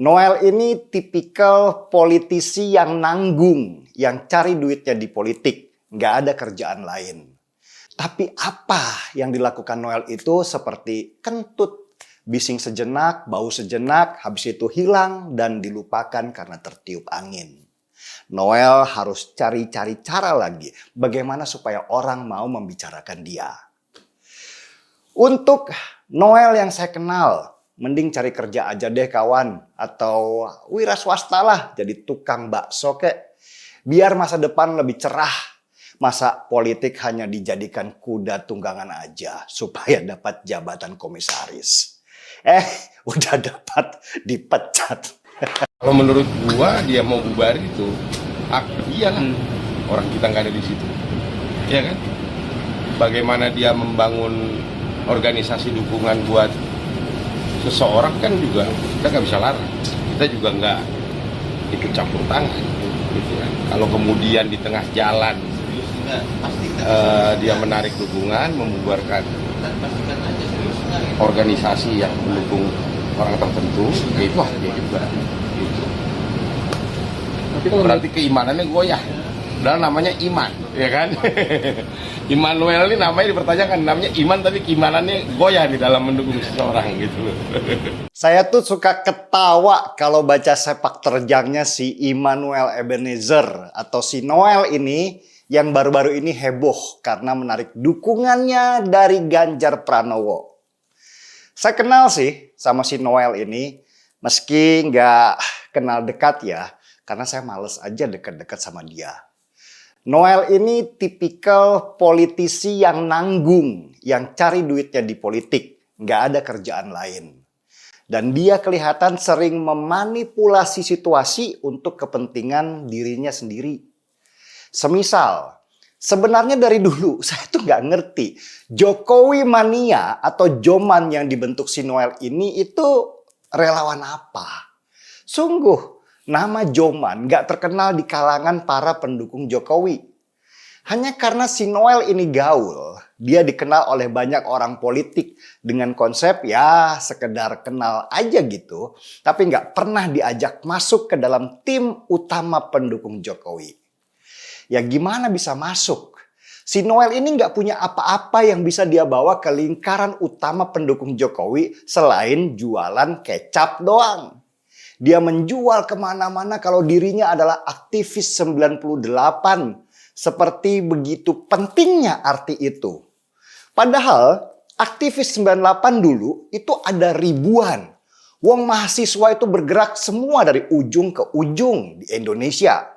Noel ini tipikal politisi yang nanggung, yang cari duitnya di politik, nggak ada kerjaan lain. Tapi apa yang dilakukan Noel itu seperti kentut, bising sejenak, bau sejenak, habis itu hilang dan dilupakan karena tertiup angin. Noel harus cari-cari cara lagi bagaimana supaya orang mau membicarakan dia. Untuk Noel yang saya kenal, mending cari kerja aja deh kawan. Atau wira swasta lah, jadi tukang bakso kek. Biar masa depan lebih cerah. Masa politik hanya dijadikan kuda tunggangan aja supaya dapat jabatan komisaris. Udah dapat dipecat. Kalau menurut gua dia mau bubar itu hak dia lah. Orang kita nggak ada di situ, ya kan? Bagaimana dia membangun organisasi dukungan buat seseorang kan juga kita nggak bisa larang. Kita juga nggak ikut campur tangan, gitu kan? Kalau kemudian di tengah jalan dia menarik dukungan, membubarkan organisasi yang mendukung orang tertentu, ya itu hak dia juga. Gitu. Berarti keimanannya goyah. Dan namanya iman, ya kan? Immanuel ini namanya dipertanyakan, namanya iman tapi keimanannya goyah di dalam mendukung seseorang gitu. Saya tuh suka ketawa kalau baca sepak terjangnya si Immanuel Ebenezer atau si Noel ini yang baru-baru ini heboh karena menarik dukungannya dari Ganjar Pranowo. Saya kenal sih sama si Noel ini, meski nggak kenal dekat ya, karena saya males aja deket-deket sama dia. Noel ini tipikal politisi yang nanggung, yang cari duitnya di politik, nggak ada kerjaan lain. Dan dia kelihatan sering memanipulasi situasi untuk kepentingan dirinya sendiri. Semisal, sebenarnya dari dulu saya tuh nggak ngerti Jokowi mania atau Joman yang dibentuk si Noel ini itu relawan apa. Sungguh, nama Joman nggak terkenal di kalangan para pendukung Jokowi. Hanya karena si Noel ini gaul, dia dikenal oleh banyak orang politik dengan konsep ya sekedar kenal aja gitu, tapi nggak pernah diajak masuk ke dalam tim utama pendukung Jokowi. Ya gimana bisa masuk? Si Noel ini nggak punya apa-apa yang bisa dia bawa ke lingkaran utama pendukung Jokowi selain jualan kecap doang. Dia menjual kemana-mana kalau dirinya adalah aktivis 98. Seperti begitu pentingnya arti itu. Padahal aktivis 98 dulu itu ada ribuan. Wong mahasiswa itu bergerak semua dari ujung ke ujung di Indonesia.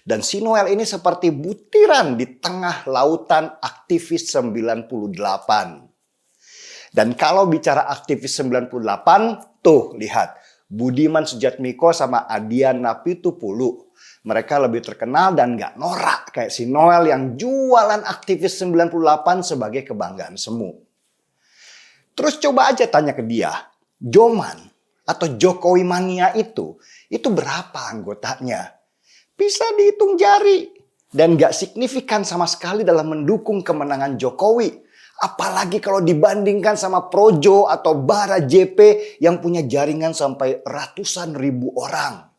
Dan si Noel ini seperti butiran di tengah lautan aktivis 98. Dan kalau bicara aktivis 98, tuh lihat. Budiman Sujatmiko sama Adian Napitupulu. Mereka lebih terkenal dan gak norak kayak si Noel yang jualan aktivis 98 sebagai kebanggaan semu. Terus coba aja tanya ke dia, Joman atau Jokowi mania itu berapa anggotanya? Bisa dihitung jari dan gak signifikan sama sekali dalam mendukung kemenangan Jokowi. Apalagi kalau dibandingkan sama Projo atau Bara JP yang punya jaringan sampai ratusan ribu orang.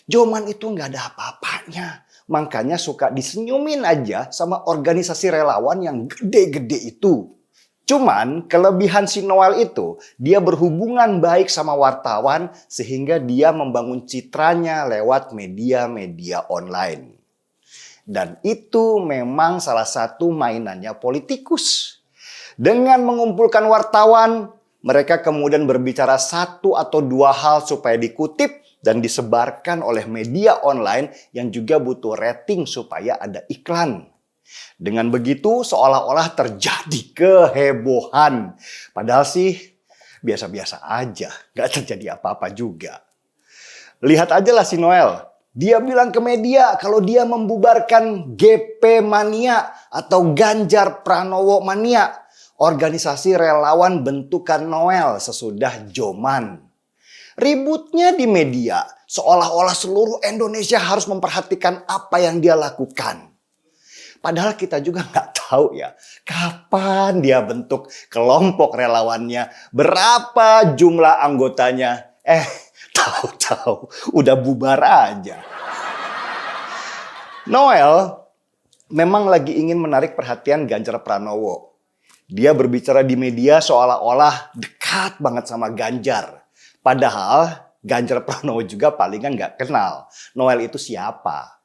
Joman itu nggak ada apa-apanya. Makanya suka disenyumin aja sama organisasi relawan yang gede-gede itu. Cuman kelebihan si Noel itu, dia berhubungan baik sama wartawan sehingga dia membangun citranya lewat media-media online. Dan itu memang salah satu mainannya politikus. Dengan mengumpulkan wartawan, mereka kemudian berbicara satu atau dua hal supaya dikutip dan disebarkan oleh media online yang juga butuh rating supaya ada iklan. Dengan begitu seolah-olah terjadi kehebohan. Padahal sih biasa-biasa aja, gak terjadi apa-apa juga. Lihat aja lah si Noel. Dia bilang ke media kalau dia membubarkan GP Mania atau Ganjar Pranowo Mania, organisasi relawan bentukan Noel sesudah Joman. Ributnya di media, seolah-olah seluruh Indonesia harus memperhatikan apa yang dia lakukan. Padahal kita juga nggak tahu ya, kapan dia bentuk kelompok relawannya, berapa jumlah anggotanya. Tahu-tahu udah bubar aja. Noel memang lagi ingin menarik perhatian Ganjar Pranowo. Dia berbicara di media seolah-olah dekat banget sama Ganjar. Padahal Ganjar Pranowo juga palingan nggak kenal Noel itu siapa.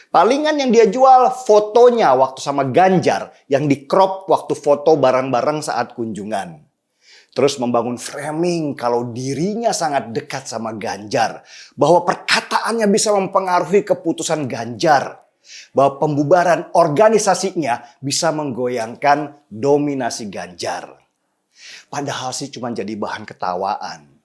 Palingan yang dia jual fotonya waktu sama Ganjar yang di crop waktu foto bareng-bareng saat kunjungan. Terus membangun framing kalau dirinya sangat dekat sama Ganjar. Bahwa perkataannya bisa mempengaruhi keputusan Ganjar. Bahwa pembubaran organisasinya bisa menggoyangkan dominasi Ganjar. Padahal sih cuma jadi bahan ketawaan.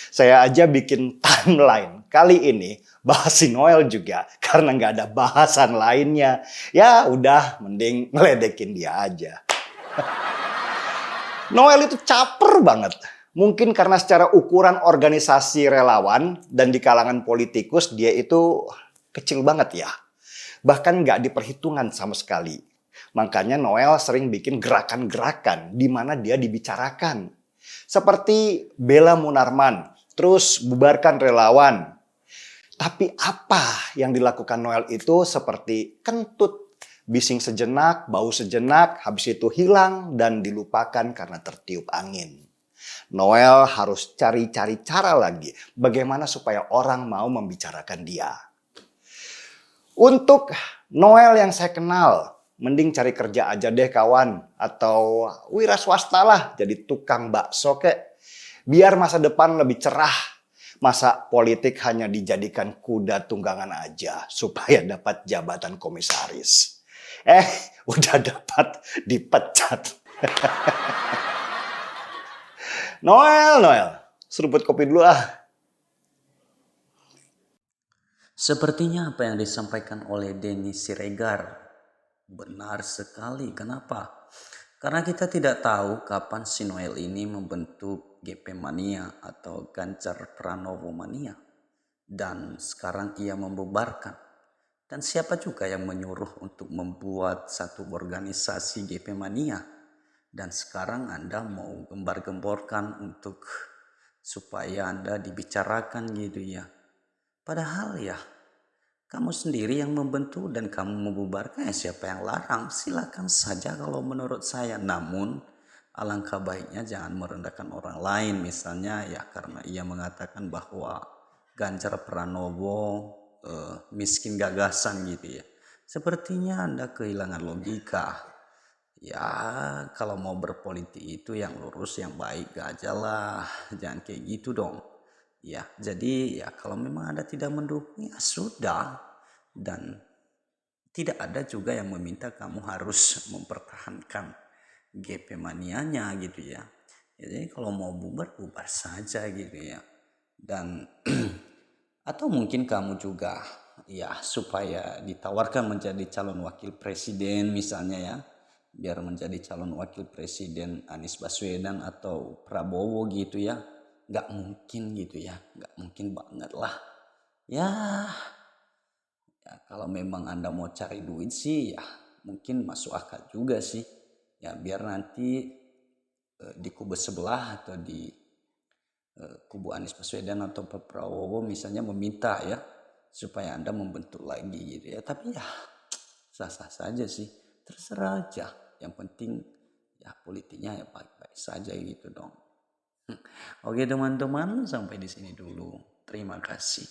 Saya aja bikin timeline kali ini bahas si Noel juga karena nggak ada bahasan lainnya. Ya udah mending ngeledekin dia aja. Noel itu caper banget. Mungkin karena secara ukuran organisasi relawan dan di kalangan politikus dia itu kecil banget ya. Bahkan nggak diperhitungan sama sekali. Makanya Noel sering bikin gerakan-gerakan di mana dia dibicarakan. Seperti bela Munarman, terus bubarkan relawan. Tapi apa yang dilakukan Noel itu seperti kentut. Bising sejenak, bau sejenak, habis itu hilang dan dilupakan karena tertiup angin. Noel harus cari-cari cara lagi bagaimana supaya orang mau membicarakan dia. Untuk Noel yang saya kenal, mending cari kerja aja deh kawan. Atau wira swasta lah, jadi tukang bakso kek. Biar masa depan lebih cerah. Masa politik hanya dijadikan kuda tunggangan aja supaya dapat jabatan komisaris. Udah dapat dipecat. Noel, seruput kopi dulu ah. Sepertinya apa yang disampaikan oleh Denny Siregar benar sekali. Kenapa? Karena kita tidak tahu kapan si Noel ini membentuk GP Mania atau Ganjar Pranowo Mania. Dan sekarang ia membubarkan. Dan siapa juga yang menyuruh untuk membuat satu organisasi GP Mania. Dan sekarang Anda mau gembar-gemborkan untuk supaya Anda dibicarakan gitu ya. Padahal ya, kamu sendiri yang membentuk dan kamu membubarkan, siapa yang larang? Silakan saja kalau menurut saya. Namun alangkah baiknya jangan merendahkan orang lain. Misalnya ya karena ia mengatakan bahwa Ganjar Pranowo miskin gagasan gitu ya. Sepertinya Anda kehilangan logika. Ya kalau mau berpolitik itu yang lurus, yang baik aja lah. Jangan kayak gitu dong. Ya, jadi ya kalau memang Anda tidak mendukung ya sudah. Dan tidak ada juga yang meminta kamu harus mempertahankan GP Manianya gitu ya. Jadi kalau mau bubar saja gitu ya. Dan atau mungkin kamu juga ya supaya ditawarkan menjadi calon wakil presiden misalnya ya. Biar menjadi calon wakil presiden Anies Baswedan atau Prabowo gitu ya. Gak mungkin gitu ya, gak mungkin banget lah. Ya kalau memang Anda mau cari duit sih ya mungkin masuk akal juga sih. Ya biar nanti di kubu sebelah atau di kubu Anies Baswedan atau Pak Prabowo misalnya meminta ya supaya Anda membentuk lagi gitu ya. Tapi ya sah-sah saja sih, terserah aja. Yang penting ya politiknya ya baik-baik saja gitu dong. Oke teman-teman, sampai di sini dulu. Terima kasih.